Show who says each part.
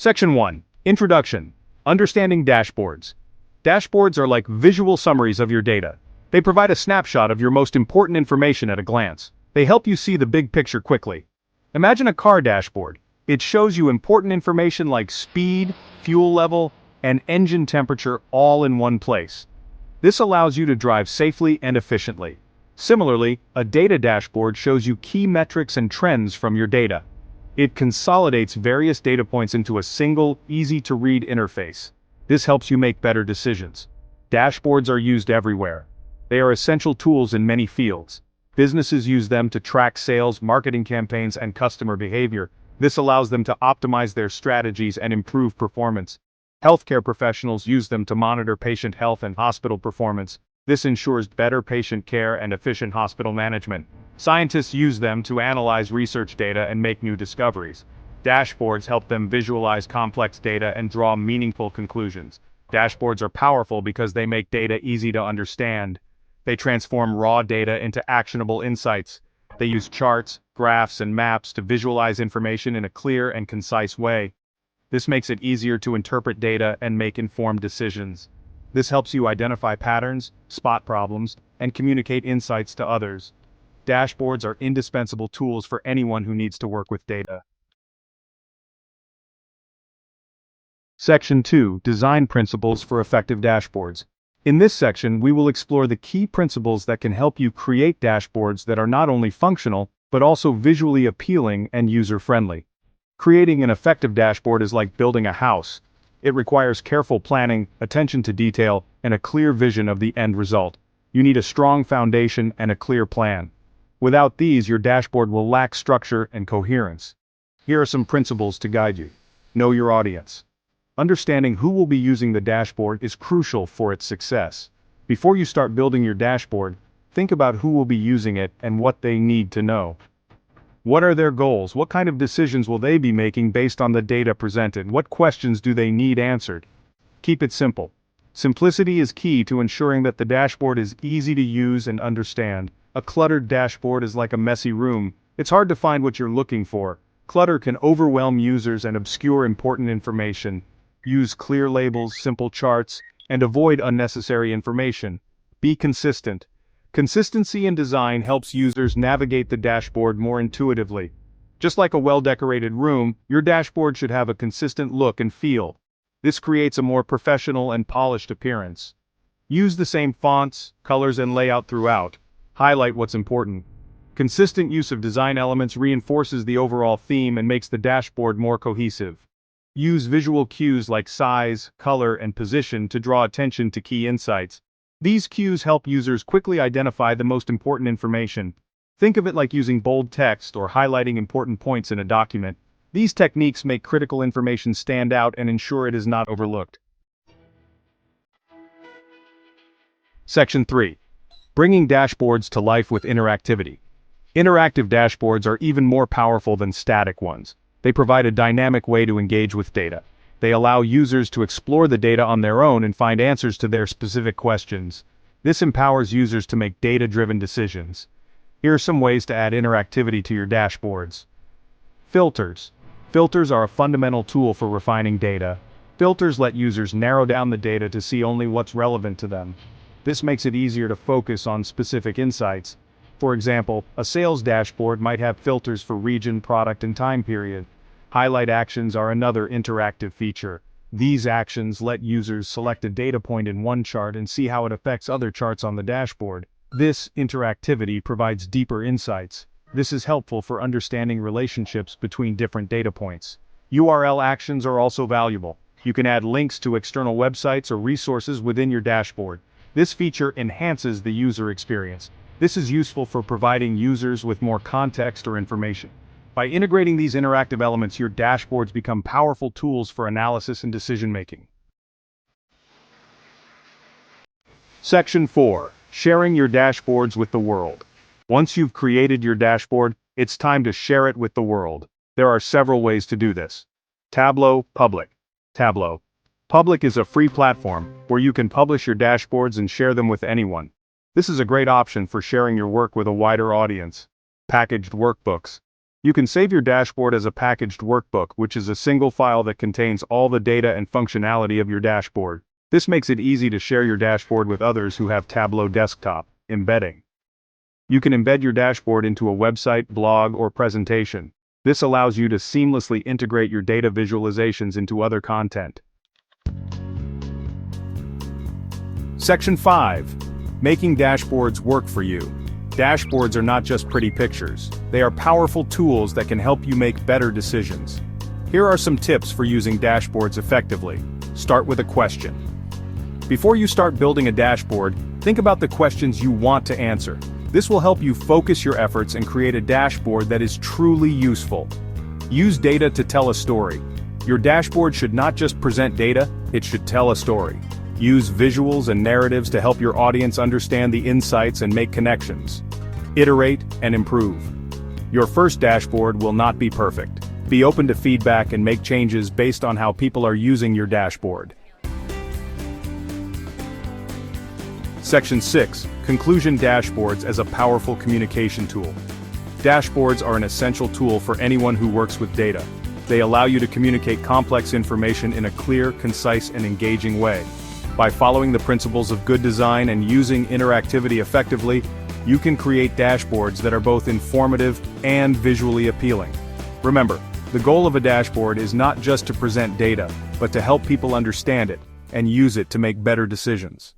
Speaker 1: Section 1. Introduction. Understanding dashboards. Dashboards are like visual summaries of your data. They provide a snapshot of your most important information at a glance. They help you see the big picture quickly. Imagine a car dashboard. It shows you important information like speed, fuel level, and engine temperature all in one place. This allows you to drive safely and efficiently. Similarly, a data dashboard shows you key metrics and trends from your data. It consolidates various data points into a single, easy-to-read interface. This helps you make better decisions. Dashboards are used everywhere. They are essential tools in many fields. Businesses use them to track sales, marketing campaigns, and customer behavior. This allows them to optimize their strategies and improve performance. Healthcare professionals use them to monitor patient health and hospital performance. This ensures better patient care and efficient hospital management. Scientists use them to analyze research data and make new discoveries. Dashboards help them visualize complex data and draw meaningful conclusions. Dashboards are powerful because they make data easy to understand. They transform raw data into actionable insights. They use charts, graphs, and maps to visualize information in a clear and concise way. This makes it easier to interpret data and make informed decisions. This helps you identify patterns, spot problems, and communicate insights to others. Dashboards are indispensable tools for anyone who needs to work with data. Section 2. Design Principles for Effective Dashboards. In this section, we will explore the key principles that can help you create dashboards that are not only functional, but also visually appealing and user-friendly. Creating an effective dashboard is like building a house. It requires careful planning, attention to detail, and a clear vision of the end result. You need a strong foundation and a clear plan. Without these, your dashboard will lack structure and coherence. Here are some principles to guide you. Know your audience. Understanding who will be using the dashboard is crucial for its success. Before you start building your dashboard, think about who will be using it and what they need to know. What are their goals? What kind of decisions will they be making based on the data presented? What questions do they need answered? Keep it simple. Simplicity is key to ensuring that the dashboard is easy to use and understand. A cluttered dashboard is like a messy room. It's hard to find what you're looking for. Clutter can overwhelm users and obscure important information. Use clear labels, simple charts, and avoid unnecessary information. Be consistent. Consistency in design helps users navigate the dashboard more intuitively. Just like a well-decorated room, your dashboard should have a consistent look and feel. This creates a more professional and polished appearance. Use the same fonts, colors, and layout throughout. Highlight what's important. Consistent use of design elements reinforces the overall theme and makes the dashboard more cohesive. Use visual cues like size, color, and position to draw attention to key insights. These cues help users quickly identify the most important information. Think of it like using bold text or highlighting important points in a document. These techniques make critical information stand out and ensure it is not overlooked. Section 3. Bringing dashboards to life with interactivity. Interactive dashboards are even more powerful than static ones. They provide a dynamic way to engage with data. They allow users to explore the data on their own and find answers to their specific questions. This empowers users to make data-driven decisions. Here are some ways to add interactivity to your dashboards. Filters. Filters are a fundamental tool for refining data. Filters let users narrow down the data to see only what's relevant to them. This makes it easier to focus on specific insights. For example, a sales dashboard might have filters for region, product, and time period. Highlight actions are another interactive feature. These actions let users select a data point in one chart and see how it affects other charts on the dashboard. This interactivity provides deeper insights. This is helpful for understanding relationships between different data points. URL actions are also valuable. You can add links to external websites or resources within your dashboard. This feature enhances the user experience. This is useful for providing users with more context or information. By integrating these interactive elements, your dashboards become powerful tools for analysis and decision-making. Section 4. Sharing your dashboards with the world. Once you've created your dashboard, it's time to share it with the world. There are several ways to do this. Tableau, Public. Tableau. Public is a free platform where you can publish your dashboards and share them with anyone. This is a great option for sharing your work with a wider audience. Packaged workbooks. You can save your dashboard as a packaged workbook, which is a single file that contains all the data and functionality of your dashboard. This makes it easy to share your dashboard with others who have Tableau desktop. Embedding. You can embed your dashboard into a website, blog, or presentation. This allows you to seamlessly integrate your data visualizations into other content. Section 5. Making dashboards work for you. Dashboards are not just pretty pictures. They are powerful tools that can help you make better decisions. Here are some tips for using dashboards effectively. Start with a question. Before you start building a dashboard, think about the questions you want to answer. This will help you focus your efforts and create a dashboard that is truly useful. Use data to tell a story. Your dashboard should not just present data, it should tell a story. Use visuals and narratives to help your audience understand the insights and make connections. Iterate and improve. Your first dashboard will not be perfect. Be open to feedback and make changes based on how people are using your dashboard. Section 6. Conclusion dashboards as a powerful communication tool. Dashboards are an essential tool for anyone who works with data. They allow you to communicate complex information in a clear, concise, and engaging way. By following the principles of good design and using interactivity effectively, you can create dashboards that are both informative and visually appealing. Remember, the goal of a dashboard is not just to present data, but to help people understand it and use it to make better decisions.